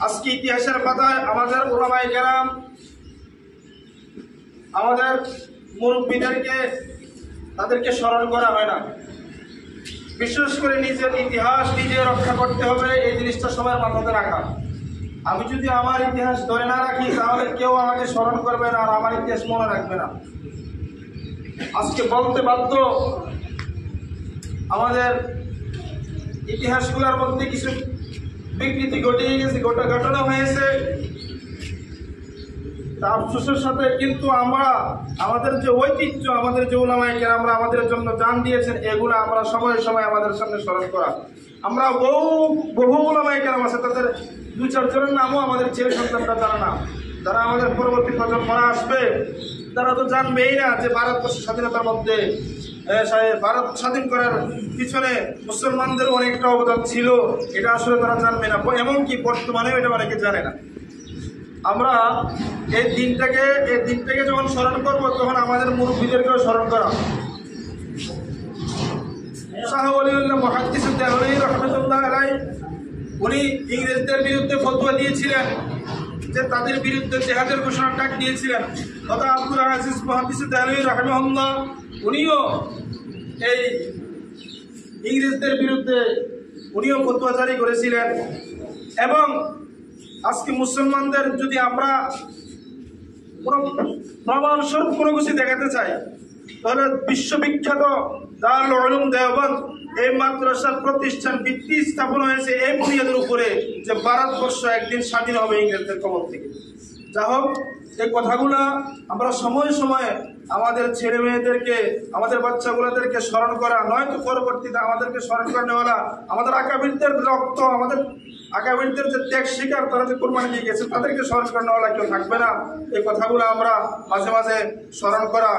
আজকে ইতিহাসের পাতায় আমাদের উলামায়ে কেরাম, আমাদের মুরব্বীদেরকে তাদেরকে স্মরণ করা হয় না। বিশেষ করে নিজের ইতিহাস নিজে রক্ষা করতে হবে, এই জিনিসটা সবার মাথাতে রাখা। আমি যদি আমার ইতিহাস ধরে না রাখি তাহলে কেউ আমাকে স্মরণ করবে না আর আমার ইতিহাস মনে রাখবে না। আজকে বলতে বাধ্য, আমাদের ইতিহাসগুলোর মধ্যে কিছু বিকৃতি ঘটিয়ে গেছে, ঘটনা হয়েছে, তা আফসোসের সাথে। কিন্তু আমরা আমাদের যে ঐতিহ্য, আমাদের যে উলামায়ে কেরামরা আমাদের জন্য জান দিয়েছেন, এগুলো আমরা সময়ে সময়ে আমাদের সামনে স্মরণ করা। আমরা বহু উলামায়ে কেরাম আছে, তাদের 2-4 জনের নামও আমাদের ছেলে সন্তানরা জানে না। যারা আমাদের পরবর্তী প্রজন্মরা আসবে তারা তো জানবেই না যে ভারতবর্ষ স্বাধীনতার মধ্যে ভারত স্বাধীন করার পিছনে মুসলমানদের অনেকটা অবদান ছিল, এটা আসলে তারা জানবে না। এমনকি বর্তমানেও এটা অনেকে জানে না। আমরা এই দিনটাকে যখন স্মরণ করব তখন আমাদের মুরব্বীদেরকেও স্মরণ করা। শাহ ওলিউল্লাহ মুহাদ্দিস দেহলভী রাহমাতুল্লাহ আলাইহি উনি ইংরেজদের বিরুদ্ধে ফতোয়া দিয়েছিলেন, যে তাদের বিরুদ্ধে জিহাদের ঘোষণা ডাক দিয়েছিলেন। তথা আব্দুল আজিজ মুহাদ্দিস দেহলভী রাহিমাহুল্লাহ উনিও এই ইংরেজদের বিরুদ্ধে ফতোয়া জারি করেছিলেন। এবং আজকে মুসলমানদের যদি আমরা কোনো প্রমাণস্বরূপ কোনো কিছু দেখাতে চাই তাহলে বিশ্ববিখ্যাত দারুল উলুম দেওবন্দ এই মাদ্রাসার প্রতিষ্ঠান ভিত্তি স্থাপন হয়েছে এই বুনিয়াদের উপরে যে ভারতবর্ষ একদিন স্বাধীন হবে ইংরেজদের কবল থেকে। যা হোক, এই কথাগুলো আমরা সময়ে সময়ে আমাদের ছেলে মেয়েদেরকে, আমাদের বাচ্চাগুলোদেরকে স্মরণ করা, নয়তো পরবর্তীতে আমাদেরকে স্মরণ করে নেওয়া। আমাদের আকাবিরদের রক্ত, আমাদের আকাবিরদের যে ত্যাগ শিকার, তারা যে কোরবানি দিয়ে গেছে, তাদেরকে স্মরণ করে নেওয়া কেউ থাকবে না। এই কথাগুলো আমরা মাঝে মাঝে স্মরণ করা।